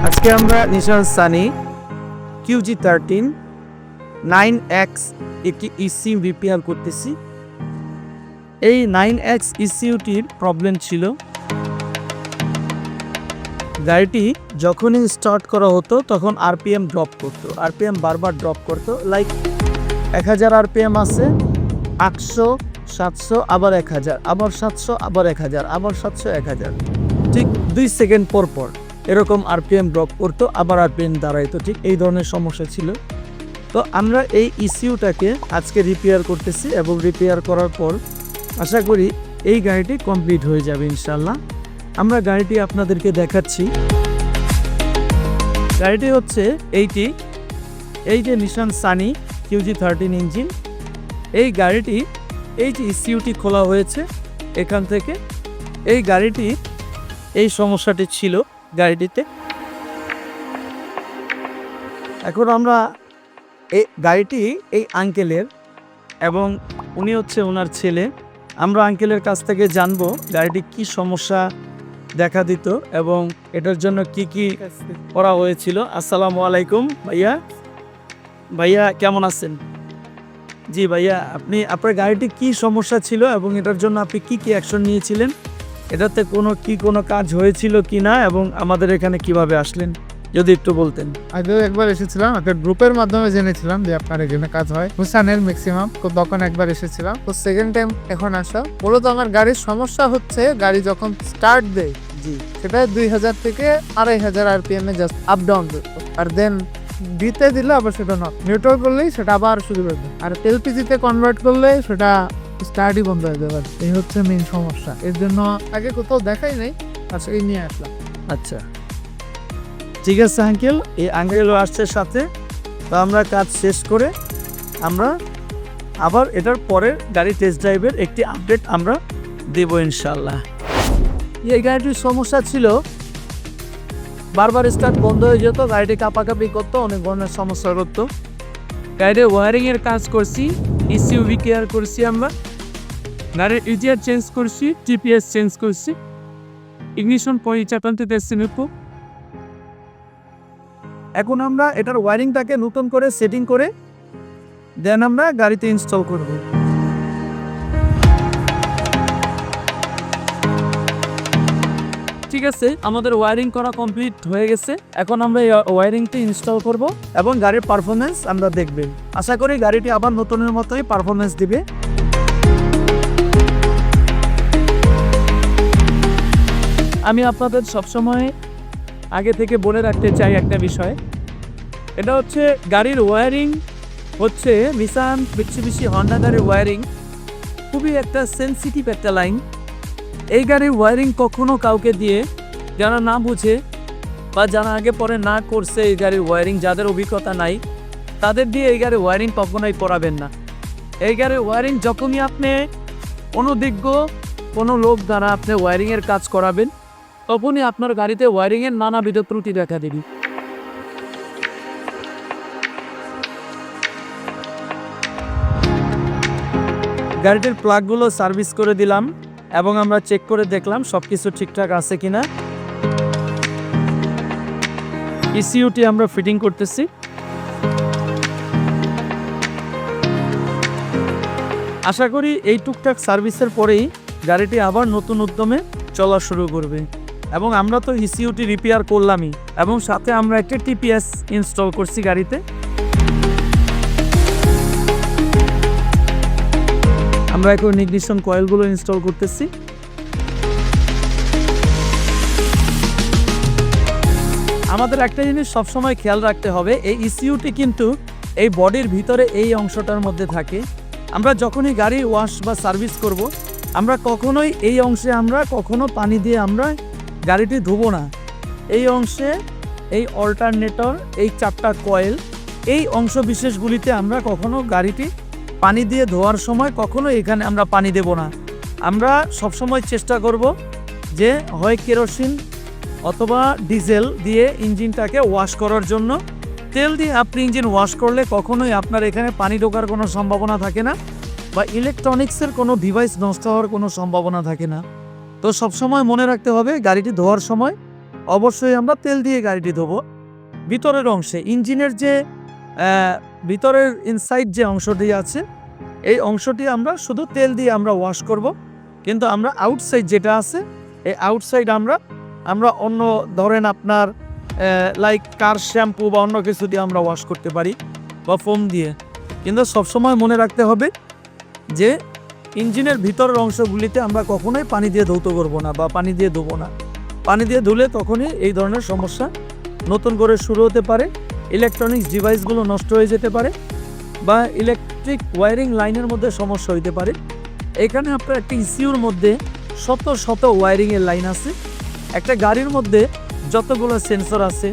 আজকে আমরা নিশান Sunny QG13 9X একটি ইসিউ রিপেয়ার করতেছি। এই 9X ইসিউটির প্রবলেম ছিল, গাড়িটি যখনই স্টার্ট করা হতো তখন আরপিএম ড্রপ করতো, আরপিএম বারবার ড্রপ করতো। লাইক 1000 আরপিএম আছে, 800, 700, আবার 1000, আবার 700, আবার 1000, আবার 700, 1000, ঠিক 2 সেকেন্ড পর পর এরকম আরপিএম ড্রপ করতো, আবার আরপিএম দাঁড়াইতো। ঠিক এই ধরনের সমস্যা ছিল। তো আমরা এই ইসিউটাকে আজকে রিপেয়ার করতেছি এবং রিপেয়ার করার পর আশা করি এই গাড়িটি কমপ্লিট হয়ে যাবে ইনশাল্লাহ। আমরা গাড়িটি আপনাদেরকে দেখাচ্ছি। গাড়িটি হচ্ছে এইটি, এই যে নিশান সানি QG13 ইঞ্জিন। এই গাড়িটি, এই যে ইসিউটি খোলা হয়েছে এখান থেকে, এই গাড়িটি এই সমস্যাটি ছিল গাড়িটিতে। এখন আমরা এই গাড়িটি এই আঙ্কেলের এবং উনি হচ্ছে ওনার ছেলে। আমরা আঙ্কেলের কাছ থেকে জানবো গাড়িটি কি সমস্যা দেখা দিত এবং এটার জন্য কি কি করা হয়েছিল। আসসালামু আলাইকুম ভাইয়া। ভাইয়া কেমন আছেন? জি ভাইয়া, আপনার গাড়িটি কি সমস্যা ছিল এবং এটার জন্য আপনি কি কি অ্যাকশন নিয়েছিলেন, এটাতে কোনো কাজ হয়েছিল কি না এবং আমাদের এখানে কিভাবে আসলেন যদি একটু বলতেন। আগেও একবার এসেছিলাম, একটা গ্রুপের মাধ্যমে জেনেছিলাম যে আপনার এখানে কাজ হয় হুসানের ম্যাক্সিমাম, তো তখন একবার এসেছিলাম। তো সেকেন্ড টাইম এখন আসা। মূলত আমার গাড়ির সমস্যা হচ্ছে, গাড়ি যখন স্টার্ট দেয় জি, সেটা 2000 থেকে 2500 আরপিএম এ জাস্ট আপ ডাউন করতো, আর দেন দিতে দিলে আবার সেটা নট নিউট্রাল করলেই সেটা আবার শুরু করবে, আর এলপিজিতে কনভার্ট করলে সেটা স্টার্টই বন্ধ হয়ে যাবে। এই হচ্ছে মেইন সমস্যা। এর জন্য আগে কোথাও দেখাই নাই, আজকে নিয়ে আসলাম। আচ্ছা ঠিক আছে আঙ্কেল, এই আঙ্কেলও আসছে সাথে। তো আমরা কাজ শেষ করে আমরা আবার এটার পরের গাড়ি টেস্ট ড্রাইভের একটি আপডেট আমরা দেব ইনশাল্লাহ। এই গাড়িটির সমস্যা ছিল বারবার স্টার্ট বন্ধ হয়ে যেত, গাড়িটি কাঁপাকাঁপি করতো, অনেক ধরনের সমস্যা করতো। গাড়ির ওয়ারিংয়ের কাজ করছি, ইসিউ রিপেয়ার করছি, আমরা গাড়ির ইজিআর চেঞ্জ করছি, টিপিএস চেঞ্জ করছি, ইগনিশন পরিচালনতে দেখছি। এখন আমরা এটার ওয়ারিংটাকে নতুন করে সেটিং করে দেন আমরা গাড়িতে ইনস্টল করব। ঠিক আছে, আমাদের ওয়ারিং করা কমপ্লিট হয়ে গেছে। এখন আমরা এই ওয়ারিংটি ইনস্টল করব এবং গাড়ির পারফরমেন্স আমরা দেখব। আশা করি গাড়িটি আবার নতুনের মতোই পারফরমেন্স দিবে। আমি আপনাদের সবসময় আগে থেকে বলে রাখতে চাই একটা বিষয়, এটা হচ্ছে গাড়ির ওয়্যারিং হচ্ছে নিসান মিৎসুবিশি হন্ডা গাড়ির ওয়্যারিং খুবই একটা সেন্সিটিভ একটা লাইন। এই গাড়ির ওয়্যারিং কখনো কাউকে দিয়ে, যারা না বুঝে বা যারা আগে পরে না করছে এই গাড়ির ওয়্যারিং, যাদের অভিজ্ঞতা নাই, তাদের দিয়ে এই গাড়ির ওয়্যারিং কখনোই করাবেন না। এই গাড়ির ওয়্যারিং যখনই আপনি অনভিজ্ঞ কোনো লোক দ্বারা আপনি ওয়্যারিংয়ের কাজ করাবেন, তখনই আপনার গাড়িতে ওয়্যারিংয়ের নানাবিধ ত্রুটি দেখা দেবে। গাড়িটির প্লাগগুলো সার্ভিস করে দিলাম এবং আমরা চেক করে দেখলাম সব কিছু ঠিকঠাক আছে কিনা। ইসিউটি আমরা ফিটিং করতেছি। আশা করি এই টুকটাক সার্ভিসের পরেই গাড়িটি আবার নতুন উদ্যমে চলা শুরু করবে। এবং আমরা তো ইসিউটি রিপেয়ার করলামই এবং সাথে আমরা একটা টিপিএস ইনস্টল করছি গাড়িতে। আমরা এখন ইগনিশন কয়েলগুলো ইনস্টল করতেছি। আমাদের একটা জিনিস সবসময় খেয়াল রাখতে হবে, এই ইসিউটি কিন্তু এই বডির ভিতরে এই অংশটার মধ্যে থাকে। আমরা যখনই গাড়ি ওয়াশ বা সার্ভিস করব, আমরা কখনোই এই অংশে আমরা কখনো পানি দিয়ে আমরা গাড়িটি ধুবো না। এই অংশে এই অল্টারনেটর, এই 4টা কয়েল, এই অংশ বিশেষগুলিতে আমরা কখনো গাড়িটি পানি দিয়ে ধোয়ার সময় কখনো এখানে আমরা পানি দেব না। আমরা সবসময় চেষ্টা করব যে হয় কেরোসিন অথবা ডিজেল দিয়ে ইঞ্জিনটাকে ওয়াশ করার জন্য। তেল দিয়ে আপনি ইঞ্জিন ওয়াশ করলে কখনোই আপনার এখানে পানি ঢোকার কোনো সম্ভাবনা থাকে না বা ইলেকট্রনিক্সের কোনো ডিভাইস নষ্ট হওয়ার কোনো সম্ভাবনা থাকে না। তো সবসময় মনে রাখতে হবে গাড়িটি ধোয়ার সময় অবশ্যই আমরা তেল দিয়ে গাড়িটি ধোবো। ভিতরের অংশে ইঞ্জিনের যে ভিতরের ইনসাইড যে অংশটি আছে এই অংশটি আমরা শুধু তেল দিয়ে আমরা ওয়াশ করব, কিন্তু আমরা আউটসাইড যেটা আছে এই আউটসাইড আমরা অন্য ধরেন আপনার লাইক কার শ্যাম্পু বা অন্য কিছু দিয়ে আমরা ওয়াশ করতে পারি বা ফোম দিয়ে। কিন্তু সবসময় মনে রাখতে হবে যে ইঞ্জিনের ভিতরের অংশগুলিতে আমরা কখনোই পানি দিয়ে ধৌত করবো না বা পানি দিয়ে ধোবো না। পানি দিয়ে ধুলে তখনই এই ধরনের সমস্যা নতুন করে শুরু হতে পারে, ইলেকট্রনিক্স ডিভাইসগুলো নষ্ট হয়ে যেতে পারে বা ইলেকট্রিক ওয়্যারিং লাইনের মধ্যে সমস্যা হইতে পারে। এখানে আপনার একটা ইসিউর মধ্যে শত শত ওয়্যারিংয়ের লাইন আছে। একটা গাড়ির মধ্যে যতগুলো সেন্সর আছে,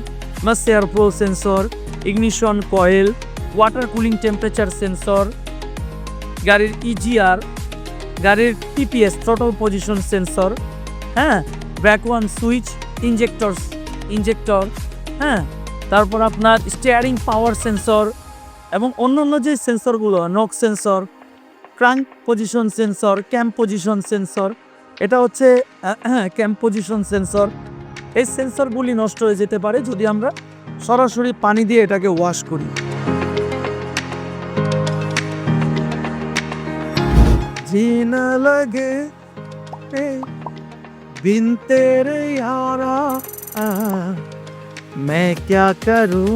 air flow sensor, ignition coil, water cooling temperature sensor, গাড়ির ইজিআর, গাড়ির টিপিএস থ্রটল পজিশন সেন্সর, হ্যাঁ, ব্রেক ওয়ান সুইচ, ইঞ্জেক্টর, হ্যাঁ, তারপর আপনার স্টিয়ারিং পাওয়ার সেন্সর এবং অন্যান্য যে সেন্সরগুলো knock sensor, crank position sensor, camp position sensor, এটা হচ্ছে ক্যাম্প পজিশন সেন্সর। এই সেন্সরগুলি নষ্ট হয়ে যেতে পারে যদি আমরা সরাসরি পানি দিয়ে এটাকে ওয়াশ করি। जीना लगे बिन तेरे यारा मैं क्या करूं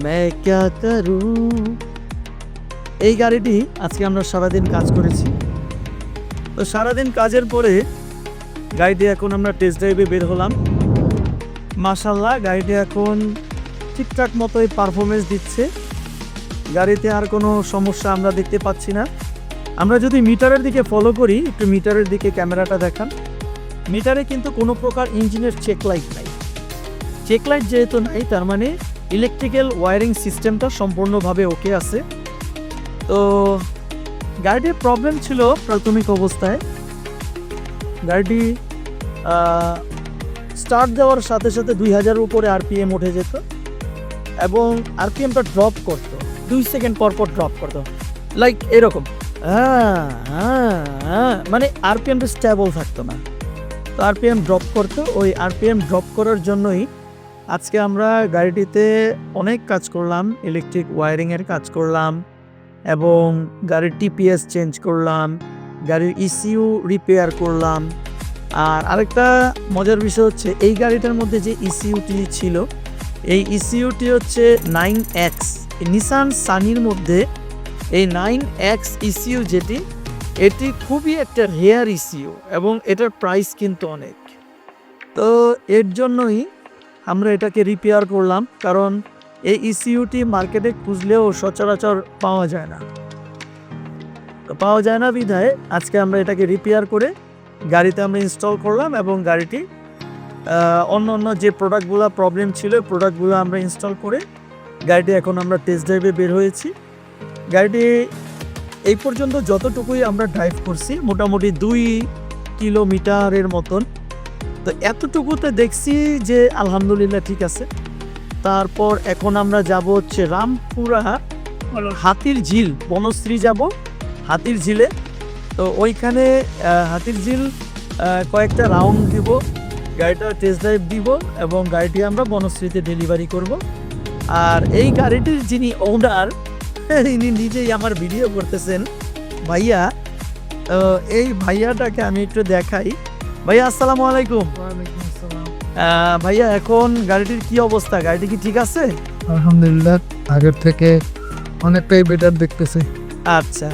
मैं क्या करूं। এই গাড়িটি আজকে আমরা সারাদিন কাজ করেছি। তো সারাদিন কাজের পরে গাড়িটি এখন আমরা টেস্ট ড্রাইভে বের হলাম। মাশাআল্লাহ গাড়িটি এখন ঠিকঠাক মতোই পারফরমেন্স দিচ্ছে। গাড়িতে আর কোনো সমস্যা আমরা দেখতে পাচ্ছি না। আমরা যদি মিটারের দিকে ফলো করি, একটু মিটারের দিকে ক্যামেরাটা দেখান। মিটারে কিন্তু কোনো প্রকার ইঞ্জিনের চেক লাইট নাই। চেক লাইট যেহেতু নাই তার মানে ইলেকট্রিক্যাল ওয়্যারিং সিস্টেমটা সম্পূর্ণভাবে ওকে আছে। তো গাড়িটির প্রবলেম ছিল প্রাথমিক অবস্থায় গাড়িটি স্টার্ট দেওয়ার সাথে সাথে 2000-এর উপরে আরপিএম উঠে যেত এবং আরপিএমটা ড্রপ করতো, 2 সেকেন্ড পর পর ড্রপ করতো, লাইক এরকম মানে আরপিএমটা স্টেবল থাকতো না। তো আরপিএম ড্রপ করতো। ওই আরপিএম ড্রপ করার জন্যই আজকে আমরা গাড়িটিতে অনেক কাজ করলাম, ইলেকট্রিক ওয়্যারিংয়ের কাজ করলাম এবং গাড়ির টিপিএস চেঞ্জ করলাম, গাড়ির ইসিইউ রিপেয়ার করলাম। আর আরেকটা মজার বিষয় হচ্ছে এই গাড়িটার মধ্যে যে ইসিইউটি ছিল এই ইসিইউটি হচ্ছে 9X। নিসান সানির মধ্যে এই 9X ইসিইউ যেটি, এটি খুবই একটা রেয়ার ইসিইউ এবং এটার প্রাইস কিন্তু অনেক। তো এর জন্যই আমরা এটাকে রিপেয়ার করলাম, কারণ এই ইসিইউটি মার্কেটে খুঁজলেও সচরাচর পাওয়া যায় না। তো পাওয়া যায় না বিধায় আজকে আমরা এটাকে রিপেয়ার করে গাড়িতে আমরা ইনস্টল করলাম এবং গাড়িটি অন্য যে প্রোডাক্টগুলো প্রবলেম ছিল প্রোডাক্টগুলো আমরা ইনস্টল করে গাড়িটি এখন আমরা টেস্ট ড্রাইভে বের হয়েছি। গাড়িটি এই পর্যন্ত যতটুকুই আমরা ড্রাইভ করছি মোটামুটি 2 কিলোমিটারের মতন। তো এতটুকুতে দেখছি যে আলহামদুলিল্লাহ ঠিক আছে। তারপর এখন আমরা যাব হচ্ছে রামপুরা হাতির ঝিল, বনশ্রী যাব হাতির ঝিলে। তো ওইখানে হাতির ঝিল কয়েকটা রাউন্ড দিব, গাড়িটা টেস্ট ড্রাইভ দিব এবং গাড়িটি আমরা বনশ্রীতে ডেলিভারি করব। আর এই গাড়িটির যিনি ওনার ইনি নিজেই আমার ভিডিও করতেছেন ভাইয়া। এই ভাইয়াটাকে আমি একটু দেখাই। ভাইয়া আসসালামু আলাইকুম। ভাইয়া এখন গাড়িটির কি অবস্থা, গাড়িটি কি ঠিক আছে? আলহামদুলিল্লাহ আগের থেকে অনেকটাই বেটার দেখতেছি। আচ্ছা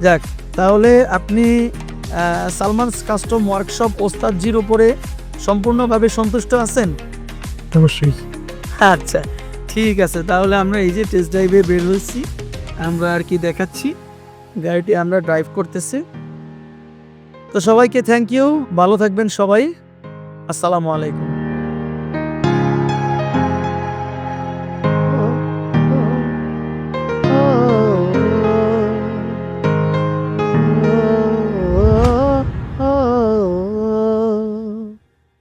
যাক, তাহলে আপনি সালমানস কাস্টম ওয়ার্কশপ ওস্তাদজির উপরে সম্পূর্ণভাবে সন্তুষ্ট আছেন? অবশ্যই। আচ্ছা ঠিক আছে, তাহলে আমরা এই যে টেস্ট ড্রাইভে বের হয়েছি, আমরা আর কি দেখাচ্ছি, গাড়িটি আমরা ড্রাইভ করতেছি। তো সবাইকে থ্যাংক ইউ, ভালো থাকবেন সবাই, আসসালামু আলাইকুম।